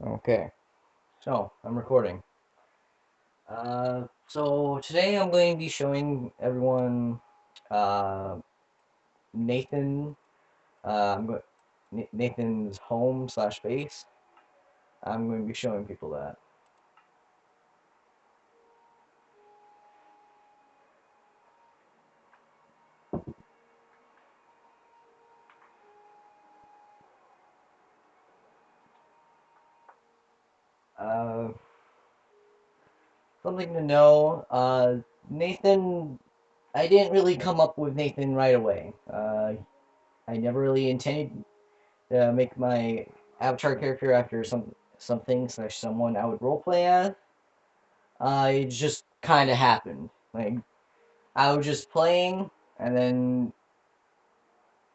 Okay, so I'm recording. So today I'm going to be showing everyone uh, Nathan. Nathan's home slash base. I'm going to be showing people that. Uh, Something to know. Nathan. I didn't really come up with Nathan right away. I never really intended to make my avatar character after something slash someone I would roleplay as. It just kind of happened. Like I was just playing, and then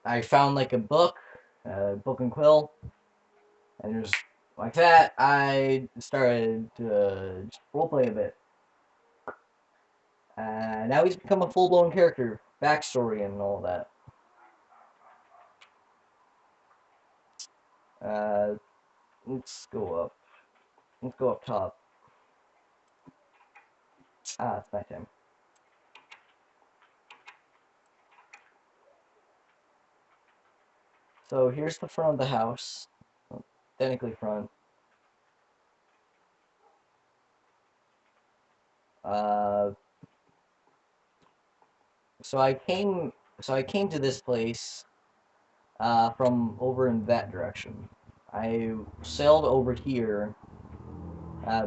I found like a book and quill, and just like that, I started to just roleplay a bit. Now he's become a full blown character, backstory and all that. Uh, let's go up. Let's go up top. It's nighttime. So here's the front of the house. Well, technically front. Uh, so I came. So I came to this place from over in that direction. I sailed over here,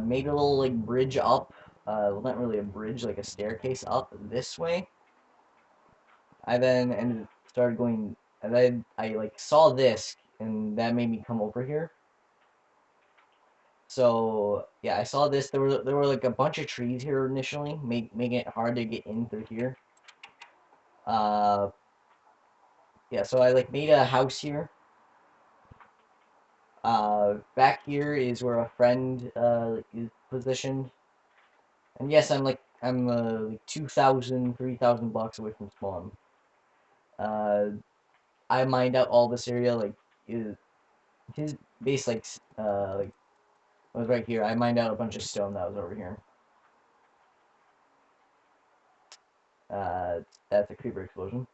made a little like bridge up. Well, not really a bridge, like a staircase up this way. I then ended started going, and then I like saw this, and that made me come over here. So yeah, I saw this. There were like a bunch of trees here initially, making it hard to get in through here. Uh, yeah, so I like made a house here. Back here is where a friend is positioned. And yes, I'm like 2,000, 3,000 blocks away from spawn. Uh, I mined out all this area his, his base like was right here. I mined out a bunch of stone that was over here. Uh, that's a creeper explosion.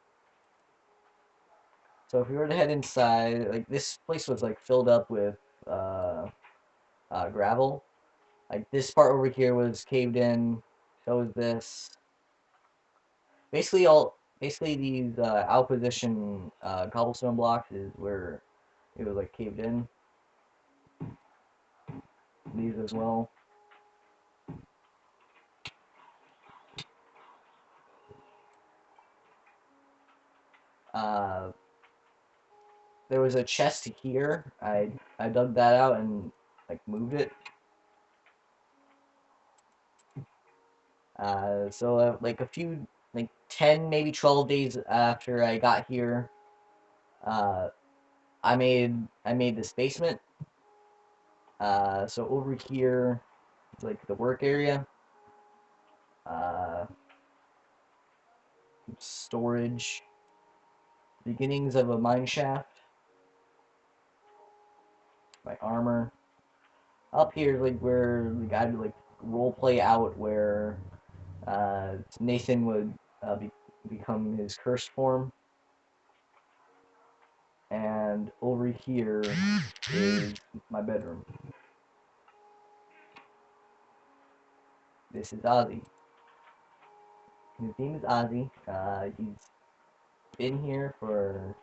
So if we were to head inside, like this place was like filled up with uh, gravel. Like this part over here was caved in. So was this. Basically these out position cobblestone blocks is where it was like caved in. These as well. Uh, there was a chest here. I dug that out and like moved it. Like a few like 10 maybe 12 days after I got here, uh, I made this basement. So over here, it's like the work area. Uh, Storage. Beginnings of a mine shaft. My armor. Up here, like where like I'd like role play out where Nathan would become his cursed form, and over here is my bedroom. This is Ozzy. His name is Ozzy. He's been here for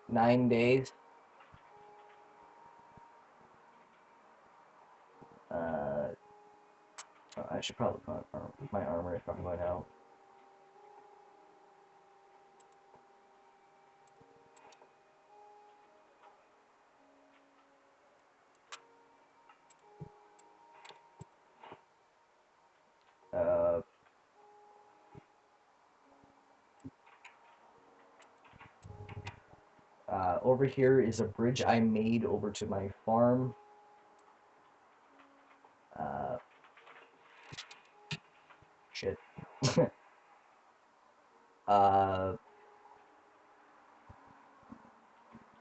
9 days. Uh, I should probably put on my armor if I'm going out. Uh, Over here is a bridge I made over to my farm. Uh, Shit. uh,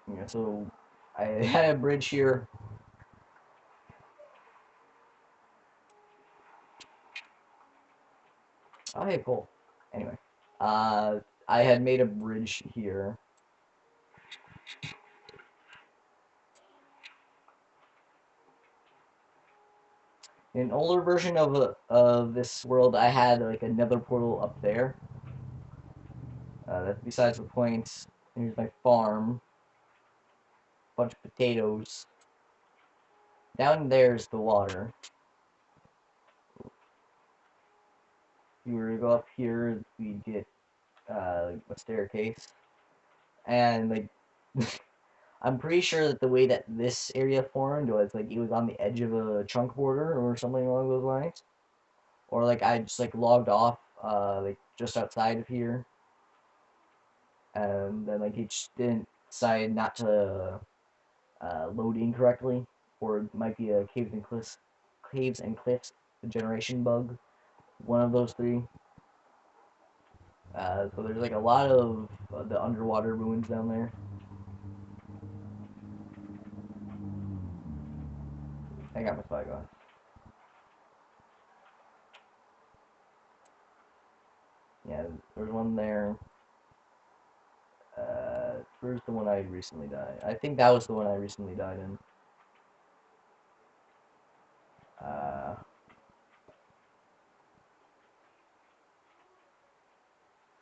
yeah, so I had a bridge here. Oh, hey, cool. Anyway, uh, I had made a bridge here. In an older version of this world, I had like another portal up there. That's besides the point. Here's my farm. Bunch of potatoes. Down there's the water. If you were to go up here, we get a staircase. And like, I'm pretty sure that the way that this area formed was like it was on the edge of a chunk border or something along those lines. Or like I just like logged off like just outside of here, and then like it just didn't decide not to load incorrectly, or it might be a caves and cliffs generation bug, one of those three. So there's like a lot of the underwater ruins down there. I got my spyglass. Yeah, there's one there. Where's the one I recently died? I think that was the one I recently died in. Uh,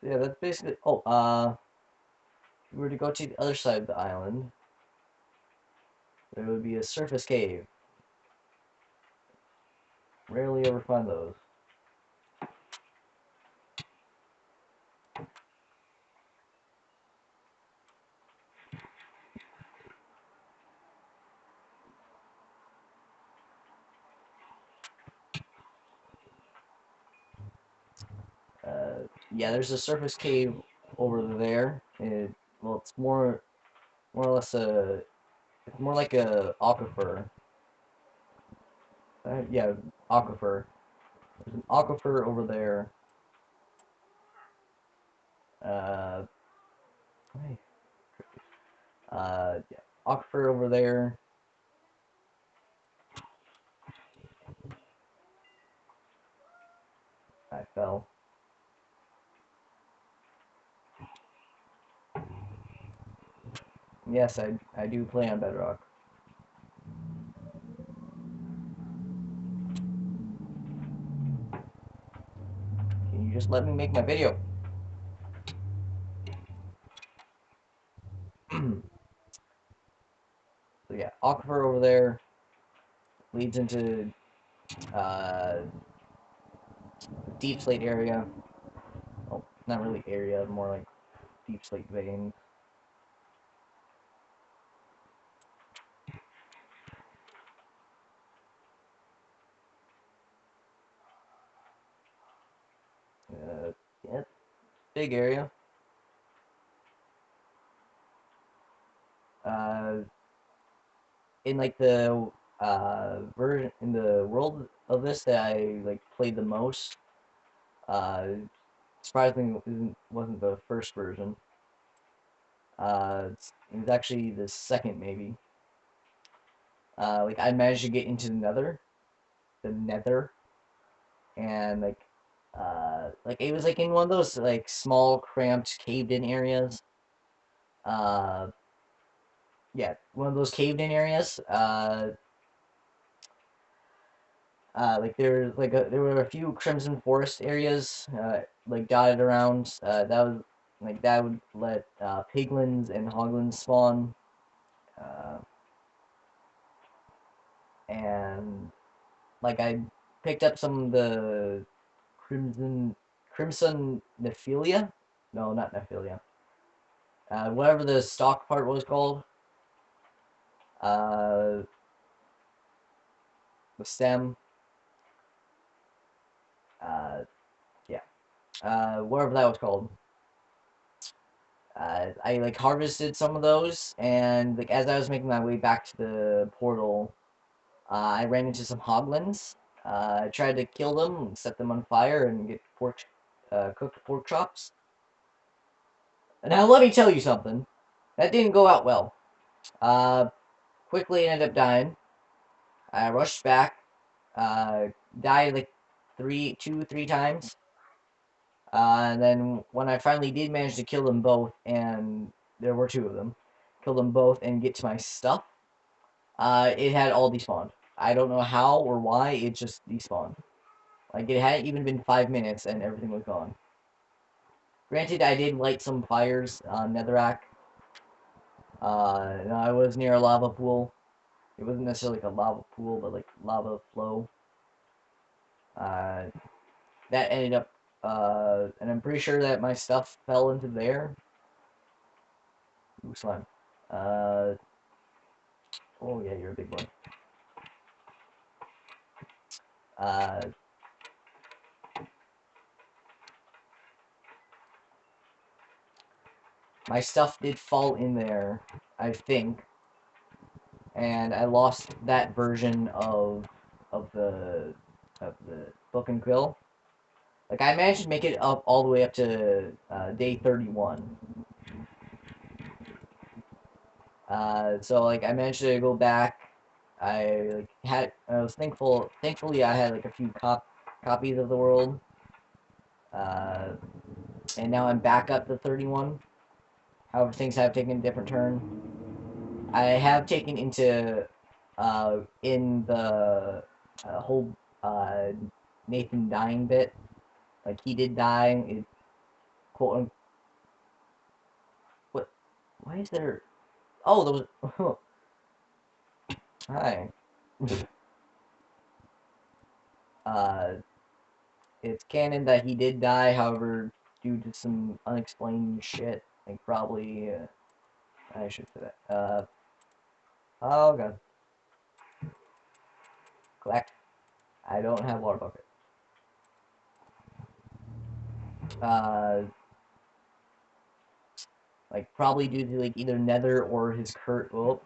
so yeah, that's basically. Oh, if we were to go to the other side of the island, there would be a surface cave. Rarely ever find those. Yeah, there's a surface cave over there. Well, it's more or less it's more like a aquifer. Yeah, aquifer. There's an aquifer over there. Uh, hey, yeah, aquifer over there. I fell. Yes, I do play on Bedrock. Can you just let me make my video? So yeah, aquifer over there leads into uh, deep slate area. Well, not really area, more like deep slate vein. Yeah, big area. Uh, in like the version in the world of this that I like played the most, uh, surprisingly wasn't the first version. It was actually the second maybe. Like I managed to get into the Nether, and like it was like in one of those like small, cramped, caved-in areas. Uh, yeah, one of those caved-in areas. Like there were a few Crimson Forest areas like dotted around. That would let piglins and hoglins spawn, uh, and like I picked up some of the crimson crimson nephilia. No, not nephilia. Whatever the stalk part was called. Uh, the stem. Uh, yeah. Whatever that was called. I like harvested some of those, and like as I was making my way back to the portal, I ran into some hoglins. I tried to kill them, set them on fire, and get cooked pork chops. Now let me tell you something. That didn't go out well. quickly ended up dying. I rushed back, uh, died like two, three times. And then when I finally did manage to kill them both, and there were two of them, kill them both and get to my stuff, it had all despawned. I don't know how or why, it just despawned. Like, it hadn't even been 5 minutes and everything was gone. Granted, I did light some fires on Netherrack. I was near a lava pool. It wasn't necessarily like a lava pool, but like lava flow. Uh, that ended up, and I'm pretty sure that my stuff fell into there. Ooh, slime. Uh, oh yeah, you're a big boy. Uh, my stuff did fall in there, I think, and I lost that version of the of the book and quill. Like I managed to make it up all the way up to day 31. So like I managed to go back. I was thankfully I had like a few copies of the world. Uh, and now I'm back up to 31. However, things have taken a different turn. I have taken into in the whole Nathan dying bit. Like he did die. It, quote what? Why is there? Oh, there was. Hi. Uh, it's canon that he did die. However, due to some unexplained shit, like probably I should say that. Oh god, collect. I don't have water bucket. Uh, like probably due to like either Nether or his curse. Well,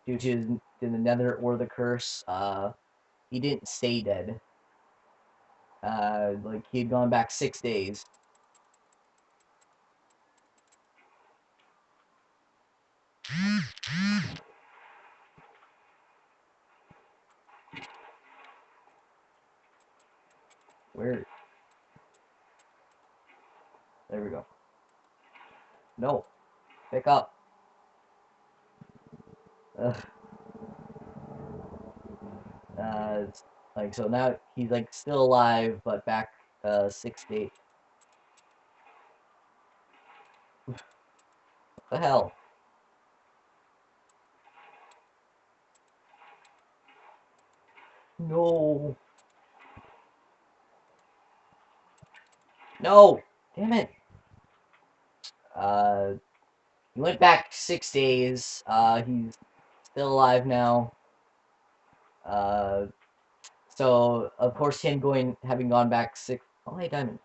due to the Nether or the curse, he didn't stay dead. Like he had gone back 6 days. Where? There we go. No, pick up. Ugh. Like so now he's like still alive, but back 6 days. What the hell? No, no, damn it. Uh, he went back 6 days. He's still alive now. Uh, so of course him having gone back six. Oh, hey, diamond.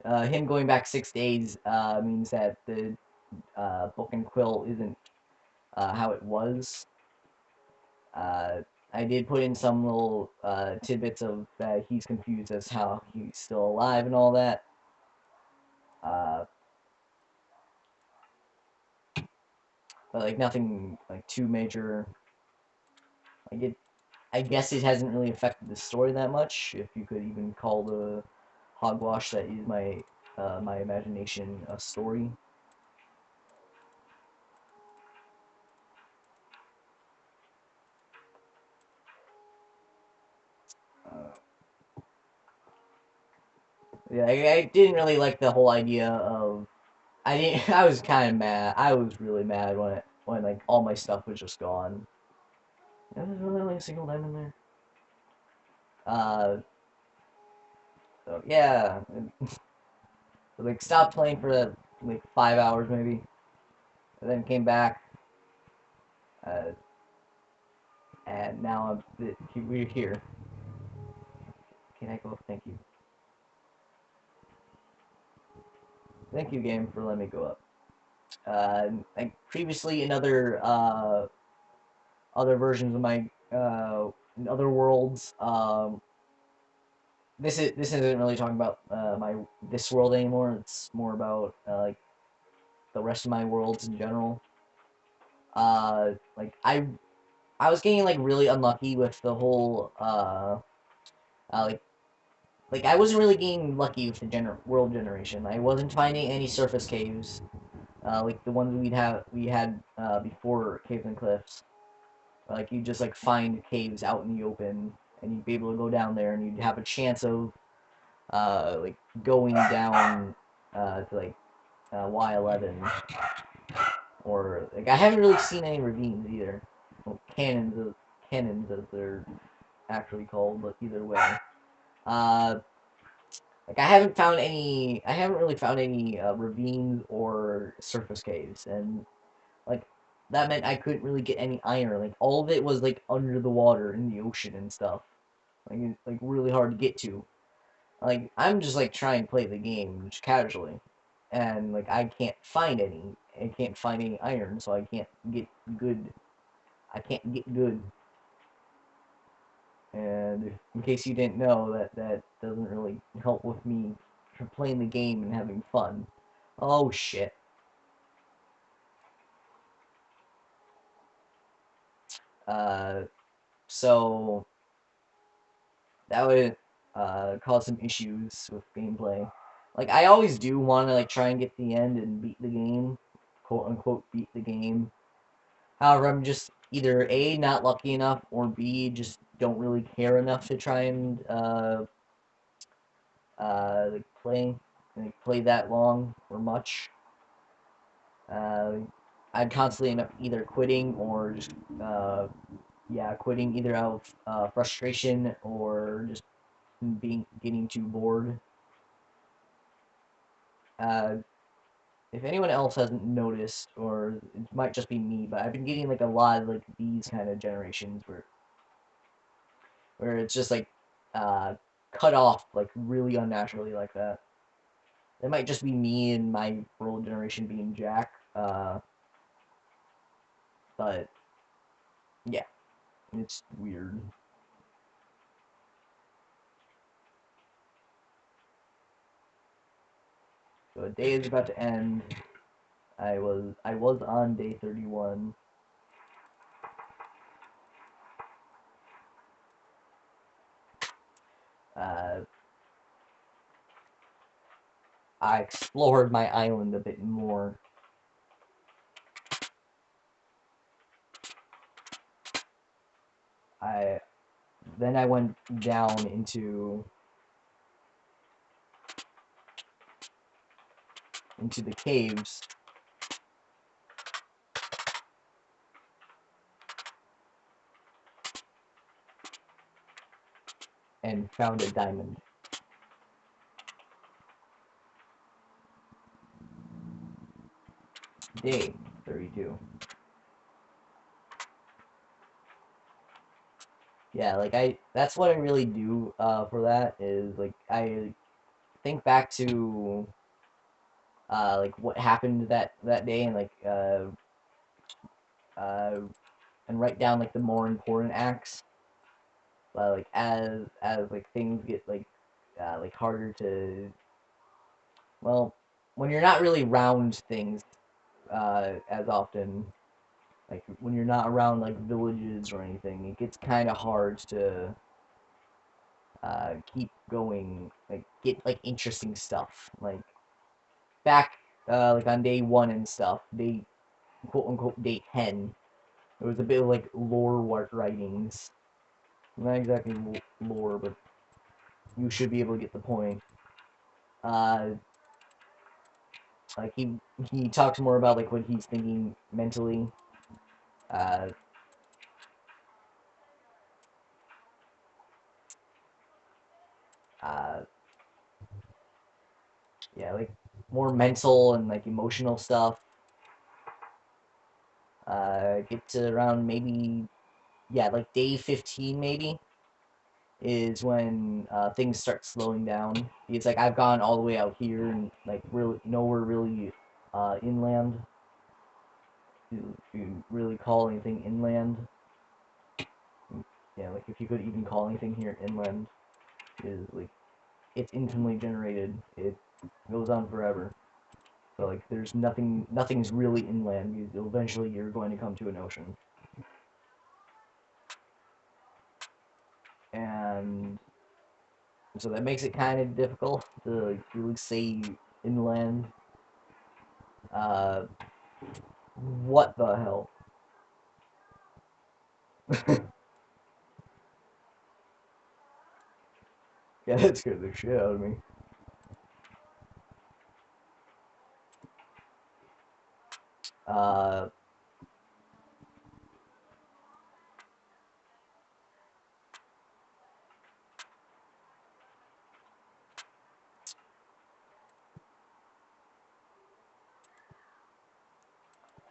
Him going back 6 days means that the book and quill isn't how it was. Uh, I did put in some little tidbits of that he's confused as how he's still alive and all that. Uh, but like nothing like too major. Like it, I guess it hasn't really affected the story that much, if you could even call the hogwash that is my imagination a story. Uh, yeah, I didn't really like the whole idea of. I didn't. I was kind of mad. I was really mad when like all my stuff was just gone. There's really only a single diamond there. Uh, so yeah, so, like stopped playing for like 5 hours maybe, and then came back, uh, and now we're here. Can I go? Thank you, game, for letting me go up. Like previously in other versions of my in other worlds, this isn't really talking about my this world anymore. It's more about like the rest of my worlds in general. Like I was getting like really unlucky with the whole uh like I wasn't really getting lucky with the world generation. I wasn't finding any surface caves, like the ones we had before Caves and Cliffs. Like you just like find caves out in the open, and you'd be able to go down there, and you'd have a chance of like going down to like Y11, or like I haven't really seen any ravines either. Well, cannons as they're actually called, but either way. Uh, like I haven't really found any ravines or surface caves, and like that meant I couldn't really get any iron. Like all of it was like under the water in the ocean and stuff. Like it's like really hard to get to. Like I'm just like trying to play the game just casually, and like I can't find any. I can't find any iron, so I can't get good. I can't get good. And in case you didn't know, that doesn't really help with me playing the game and having fun. Oh shit. Uh, so that would cause some issues with gameplay. Like I always do want to like try and get to the end and beat the game, quote unquote beat the game. However, I'm just either A, not lucky enough, or B, just don't really care enough to try and like play that long or much. Uh, I'd constantly end up either quitting or just quitting either out of frustration or just being getting too bored. Uh, if anyone else hasn't noticed, or it might just be me, but I've been getting like a lot of like these kind of generations where it's just like uh, cut off like really unnaturally like that. It might just be me and my world generation being Jack, but yeah, it's weird. So a day is about to end. I was on day 31. Uh, I explored my island a bit more. I Then I went down into the caves and found a diamond. Day 32. Yeah, like that's what I really do for that is like I think back to like what happened that day and uh and write down like the more important acts. Like as like things get like harder to, well, when you're not really around things as often, like when you're not around like villages or anything, it gets kind of hard to keep going, like get like interesting stuff. Like back like on day one and stuff, day quote unquote day 10, there was a bit of like lore writings. Not exactly lore, but you should be able to get the point. Uh, like he talks more about like what he's thinking mentally. Uh, uh, yeah, like more mental and like emotional stuff. Get to around maybe, yeah, like day 15 maybe is when things start slowing down. It's like I've gone all the way out here and like really nowhere really inland to really call anything inland. Yeah, like if you could even call anything here inland, is like it's infinitely generated. It goes on forever. So like there's nothing's really inland. Eventually you're going to come to an ocean. And so that makes it kind of difficult to like, really say inland. Uh, what the hell? Yeah, that scared the shit out of me. Uh,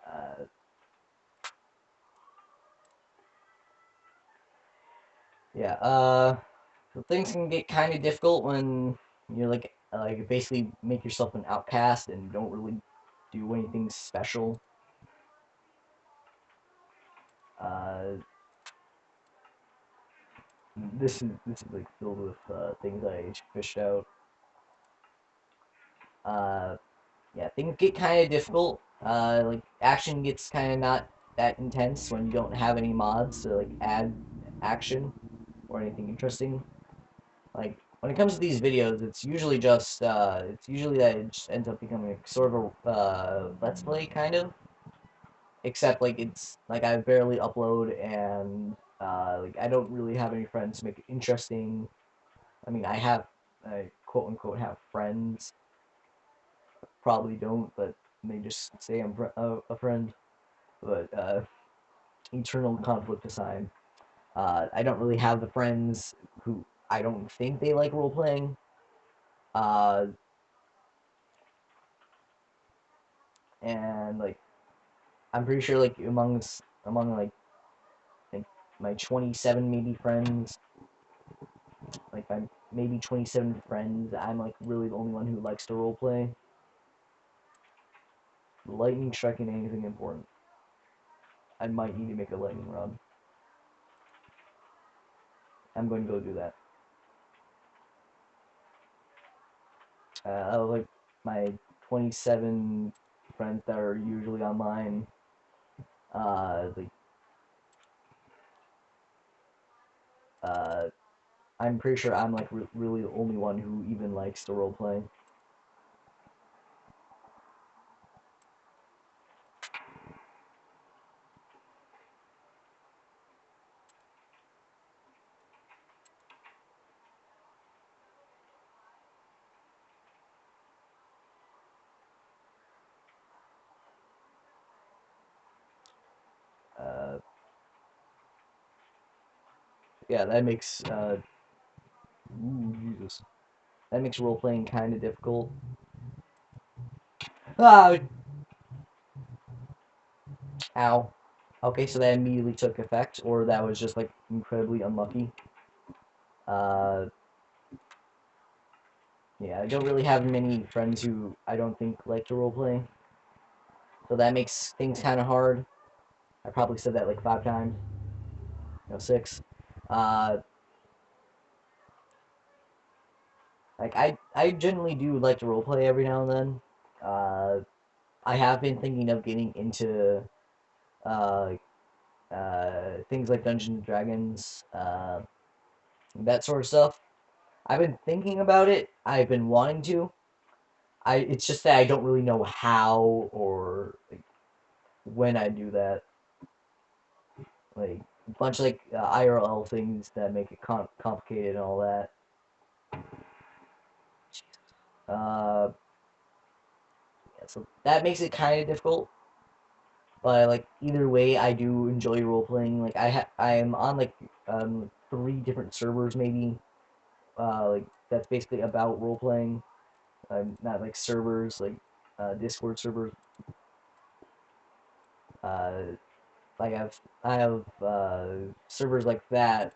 uh, yeah. So things can get kind of difficult when you're like basically make yourself an outcast and don't really do anything special. Uh, this is like filled with things I fished out. Uh, yeah, things get kind of difficult. Like action gets kind of not that intense when you don't have any mods to like add action or anything interesting. Like when it comes to these videos, it's usually that it just ends up becoming a sort of a let's play kind of. Except like it's like I barely upload and like I don't really have any friends to make it interesting. I mean, I quote unquote have friends. Probably don't, but they just say I'm a friend. But eternal conflict aside, I don't really have the friends who I don't think they like role playing. Uh, and like I'm pretty sure like among like my 27 maybe friends, like my maybe 27 friends, I'm like really the only one who likes to role play. Lightning striking anything important. I might need to make a lightning rod. I'm going to go do that. I like my 27 friends that are usually online. Like uh, I'm pretty sure I'm like really the only one who even likes to role play. Uh, yeah, that makes ooh, Jesus, that makes role playing kind of difficult. Ah, ow. Okay, so that immediately took effect, or that was just like incredibly unlucky. Uh, yeah, I don't really have many friends who I don't think like to roleplay, so that makes things kind of hard. I probably said that like 5 times, no, six. Uh, like I generally do like to roleplay every now and then. Uh, I have been thinking of getting into uh, things like Dungeons and Dragons, that sort of stuff. I've been thinking about it. I've been wanting to. It's just that I don't really know how or like, when I do that. Like a bunch of like IRL things that make it complicated and all that. Uh, yeah, so that makes it kind of difficult. But like either way, I do enjoy role playing. Like I am on like 3 different servers maybe. Like that's basically about role playing. Not like servers like Discord servers. Uh, I have servers like that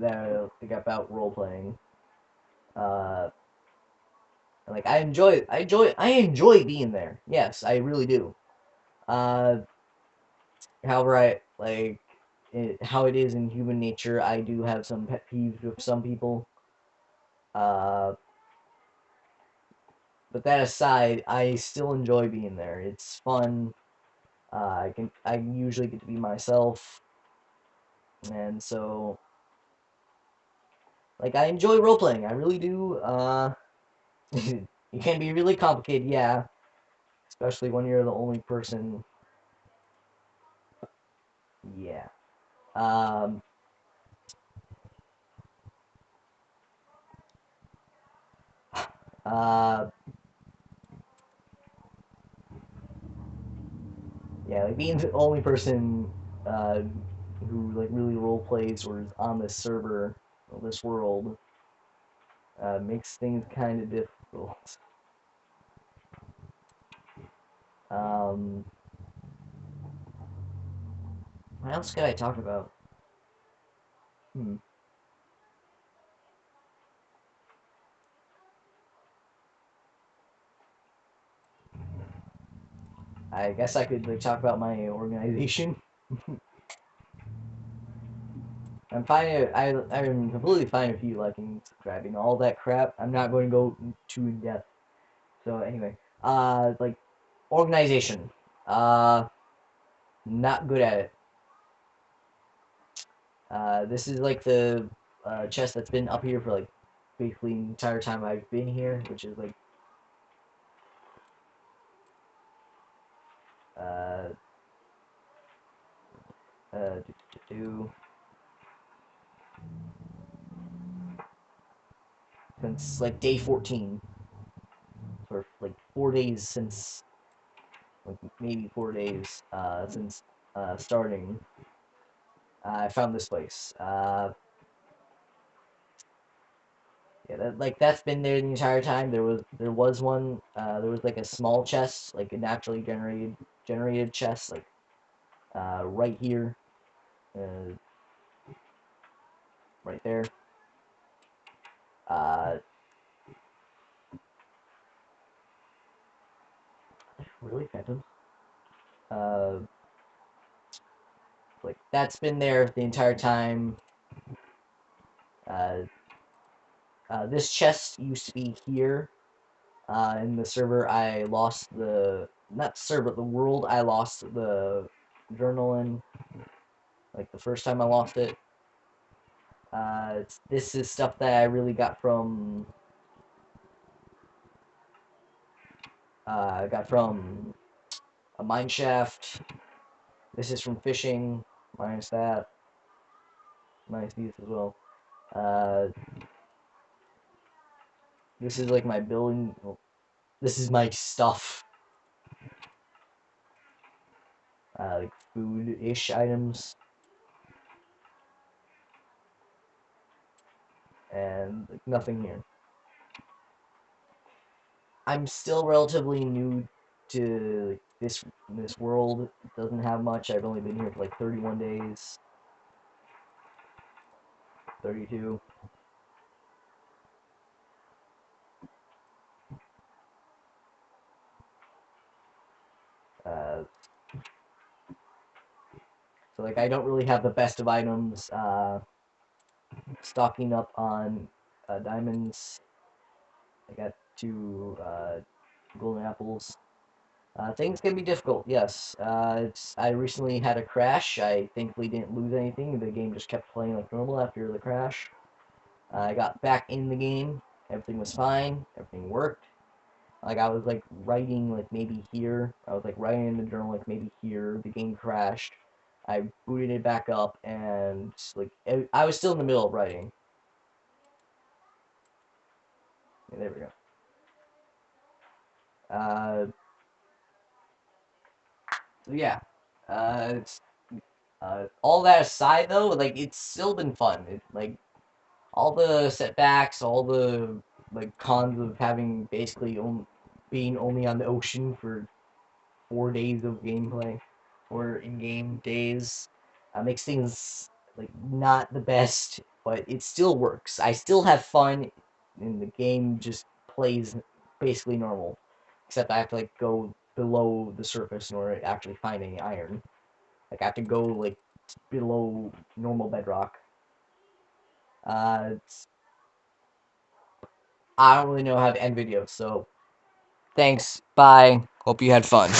are like about role playing. Uh, like I enjoy being there. Yes, I really do. Uh, however, how it is in human nature. I do have some pet peeves with some people. Uh, but that aside, I still enjoy being there. It's fun. I usually get to be myself, and so like I enjoy role playing. I really do. It can be really complicated, yeah, especially when you're the only person. Yeah. Um, uh, yeah, like being the only person uh, who like really role plays or is on this server or this world makes things kind of difficult. Um, what else could I talk about? Hmm. I guess I could like talk about my organization. I'm fine. I'm completely fine if you liking subscribing all that crap. I'm not going to go too in depth. So anyway, like organization. Uh, not good at it. This is like the chest that's been up here for like basically the entire time I've been here, which is like uh uh do, do, do, since like day 14 for like 4 days since like maybe 4 days since starting. I found this place. Yeah, that's been there the entire time. There was one. There was like a small chest, like a naturally generated chest, like right here, uh, right there. Uh, really, Phantom? Uh, like that's been there the entire time. Uh, this chest used to be here. In the server, I lost the not server, but the world. I lost the journal in like the first time I lost it. This is stuff that I really got from a mine shaft. This is from fishing, minus that, minus these as well. Uh, this is like my building. Well, this is my stuff, like food-ish items, and like, nothing here. I'm still relatively new to like, this world. It doesn't have much. I've only been here for like 31 days, 32. Uh, so like I don't really have the best of items. Stocking up on diamonds. I got two golden apples. Things can be difficult, yes. I recently had a crash. I thankfully didn't lose anything. The game just kept playing like normal after the crash. I got back in the game. Everything was fine. Everything worked. Like I was like writing like maybe here. I was like writing in the journal like maybe here. The game crashed. I booted it back up and like I was still in the middle of writing. Yeah, there we go. Uh, yeah. It's all that aside though, like it's still been fun. Like all the setbacks, all the like cons of having basically being only on the ocean for 4 days of gameplay or in-game days makes things like not the best, but it still works. I still have fun, and the game just plays basically normal, except I have to like go below the surface in order to actually find any iron. Like I have to go like below normal bedrock. Uh, I don't really know how to end videos, so Thanks. Bye. Hope you had fun.